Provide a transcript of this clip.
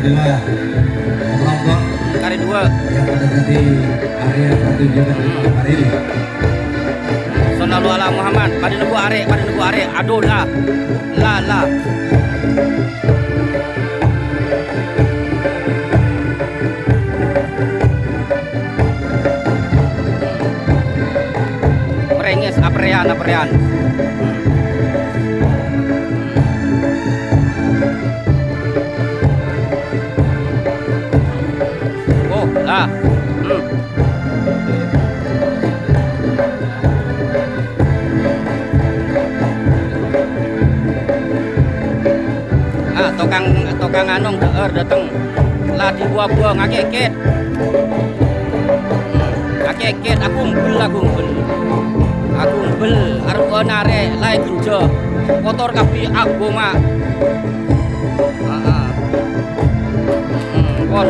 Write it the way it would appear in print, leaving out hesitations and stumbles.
adalah penonton kari dua yang ada di area pertunjukan malam hari ini. Sallallahu ala Muhammad pada nubu are aduh lah merengis aprean oh lah tukang anong dateng lah di buah-buah ngakeket aku ngumpul arep nare lae genjo kotor kabeh aku mak heeh kon